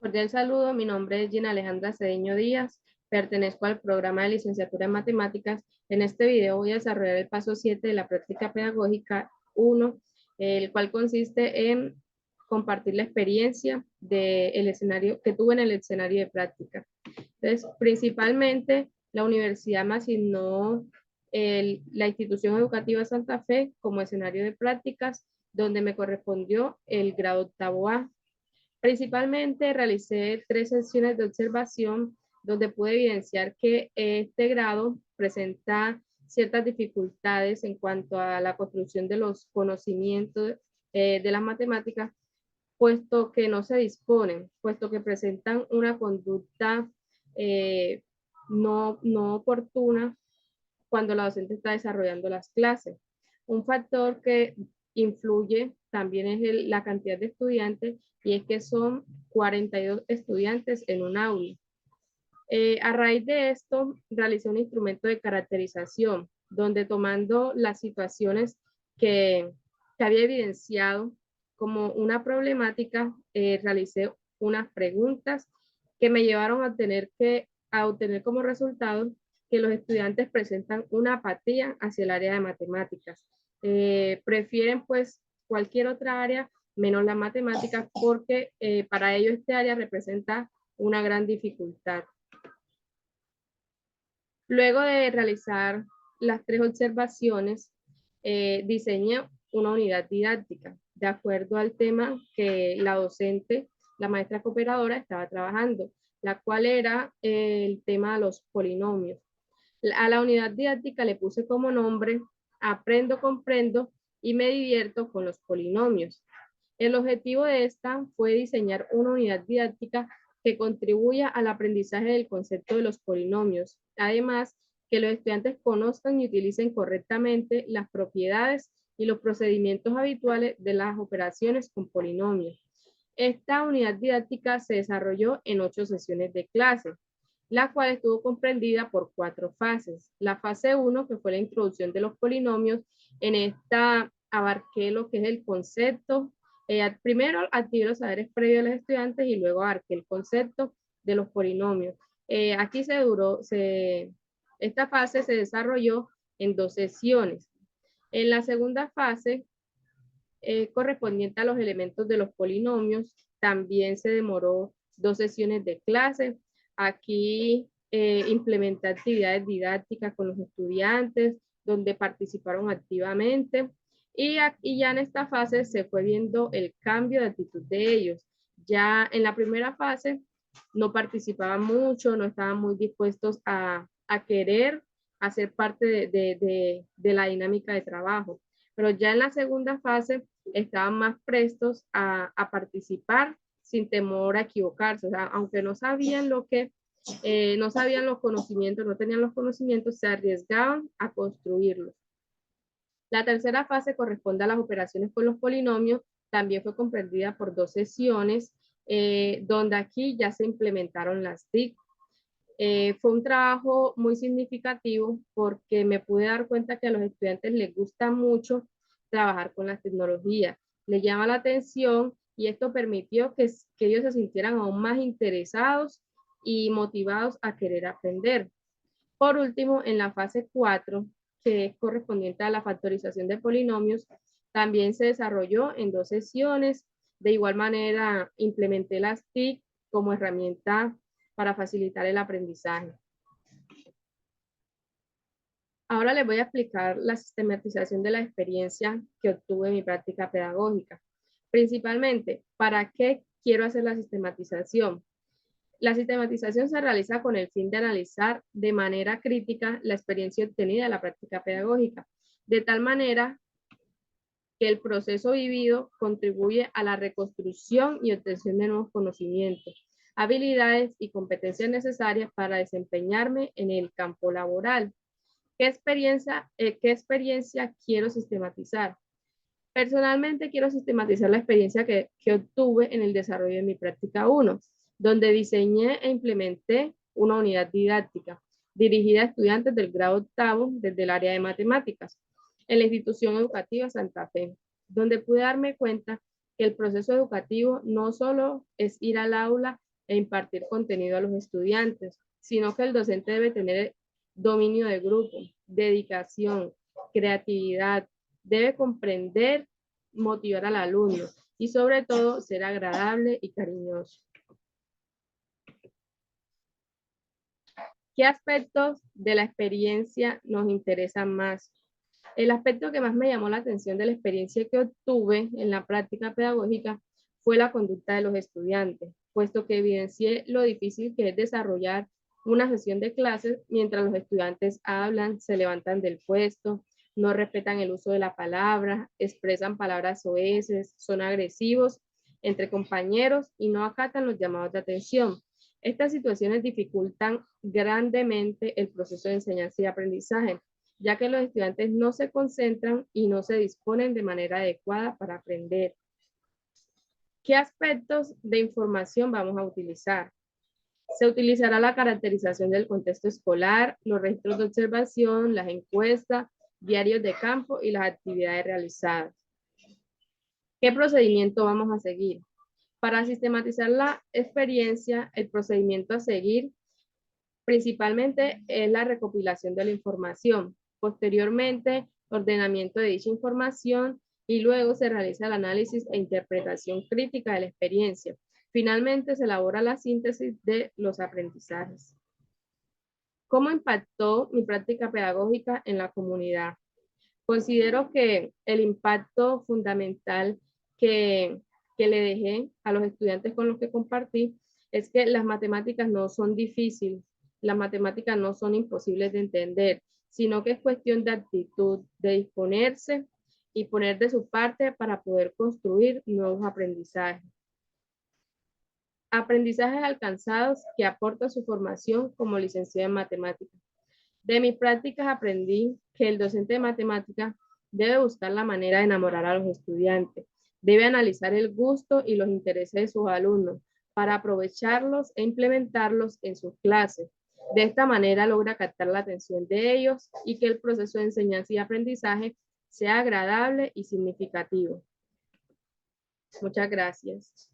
Cordial saludo, mi nombre es Gina Alejandra Cedeño Díaz, pertenezco al programa de licenciatura en matemáticas. En este video voy a desarrollar el paso 7 de la práctica pedagógica 1, el cual consiste en compartir la experiencia del escenario que tuve en el escenario de práctica. Entonces, principalmente la universidad me asignó la institución educativa Santa Fe como escenario de prácticas, donde me correspondió el grado octavo A. Principalmente realicé 3 sesiones de observación donde pude evidenciar que este grado presenta ciertas dificultades en cuanto a la construcción de los conocimientos de las matemáticas, puesto que no se disponen, puesto que presentan una conducta eh, no oportuna cuando la docente está desarrollando las clases. Un factor que influye también es la cantidad de estudiantes, y es que son 42 estudiantes en un aula. A raíz de esto, realicé un instrumento de caracterización, donde tomando las situaciones que había evidenciado como una problemática, realicé unas preguntas que me llevaron a obtener como resultado que los estudiantes presentan una apatía hacia el área de matemáticas. Prefieren pues cualquier otra área menos la matemática, porque para ellos este área representa una gran dificultad. Luego de realizar las 3 observaciones, diseñé una unidad didáctica de acuerdo al tema que la docente, la maestra cooperadora, estaba trabajando, la cual era el tema de los polinomios. A la unidad didáctica le puse como nombre Aprendo, comprendo y me divierto con los polinomios. El objetivo de esta fue diseñar una unidad didáctica que contribuya al aprendizaje del concepto de los polinomios. Además, que los estudiantes conozcan y utilicen correctamente las propiedades y los procedimientos habituales de las operaciones con polinomios. Esta unidad didáctica se desarrolló en 8 sesiones de clase, la cual estuvo comprendida por 4 fases. La fase 1, que fue la introducción de los polinomios. En esta abarqué lo que es el concepto. Primero adquirí los saberes previos de los estudiantes y luego abarqué el concepto de los polinomios. Aquí esta fase se desarrolló en 2 sesiones. En la segunda fase, correspondiente a los elementos de los polinomios, también se demoró 2 sesiones de clase. Aquí implementé actividades didácticas con los estudiantes, donde participaron activamente. Y ya en esta fase se fue viendo el cambio de actitud de ellos. Ya en la primera fase no participaban mucho, no estaban muy dispuestos a querer hacer parte de la dinámica de trabajo. Pero ya en la segunda fase estaban más prestos a participar sin temor a equivocarse. O sea, aunque no sabían no sabían los conocimientos, no tenían los conocimientos, se arriesgaban a construirlos. La tercera fase corresponde a las operaciones con los polinomios. También fue comprendida por 2 sesiones, donde aquí ya se implementaron las TIC. Fue un trabajo muy significativo porque me pude dar cuenta que a los estudiantes les gusta mucho trabajar con las tecnologías, les llama la atención, y esto permitió que ellos se sintieran aún más interesados y motivados a querer aprender. Por último, en la fase 4, que es correspondiente a la factorización de polinomios, también se desarrolló en 2 sesiones. De igual manera, implementé las TIC como herramienta para facilitar el aprendizaje. Ahora les voy a explicar la sistematización de la experiencia que obtuve en mi práctica pedagógica. Principalmente, ¿para qué quiero hacer la sistematización? La sistematización se realiza con el fin de analizar de manera crítica la experiencia obtenida en la práctica pedagógica, de tal manera que el proceso vivido contribuye a la reconstrucción y obtención de nuevos conocimientos, habilidades y competencias necesarias para desempeñarme en el campo laboral. ¿Qué experiencia quiero sistematizar? Personalmente quiero sistematizar la experiencia que obtuve en el desarrollo de mi práctica 1, donde diseñé e implementé una unidad didáctica dirigida a estudiantes del grado octavo desde el área de matemáticas en la institución educativa Santa Fe, donde pude darme cuenta que el proceso educativo no solo es ir al aula e impartir contenido a los estudiantes, sino que el docente debe tener dominio de grupo, dedicación, creatividad, debe comprender, motivar al alumno y sobre todo ser agradable y cariñoso. ¿Qué aspectos de la experiencia nos interesan más? El aspecto que más me llamó la atención de la experiencia que obtuve en la práctica pedagógica fue la conducta de los estudiantes, puesto que evidencié lo difícil que es desarrollar una sesión de clases mientras los estudiantes hablan, se levantan del puesto, no respetan el uso de la palabra, expresan palabras soeces, son agresivos entre compañeros y no acatan los llamados de atención. Estas situaciones dificultan grandemente el proceso de enseñanza y aprendizaje, ya que los estudiantes no se concentran y no se disponen de manera adecuada para aprender. ¿Qué aspectos de información vamos a utilizar? Se utilizará la caracterización del contexto escolar, los registros de observación, las encuestas, diarios de campo y las actividades realizadas. ¿Qué procedimiento vamos a seguir? Para sistematizar la experiencia, el procedimiento a seguir principalmente es la recopilación de la información. Posteriormente, ordenamiento de dicha información y luego se realiza el análisis e interpretación crítica de la experiencia. Finalmente, se elabora la síntesis de los aprendizajes. ¿Cómo impactó mi práctica pedagógica en la comunidad? Considero que el impacto fundamental que le dejé a los estudiantes con los que compartí es que las matemáticas no son difíciles, las matemáticas no son imposibles de entender, sino que es cuestión de actitud, de disponerse y poner de su parte para poder construir nuevos aprendizajes. Aprendizajes alcanzados que aportan su formación como licenciado en matemáticas. De mis prácticas aprendí que el docente de matemáticas debe buscar la manera de enamorar a los estudiantes, debe analizar el gusto y los intereses de sus alumnos para aprovecharlos e implementarlos en sus clases. De esta manera logra captar la atención de ellos y que el proceso de enseñanza y aprendizaje sea agradable y significativo. Muchas gracias.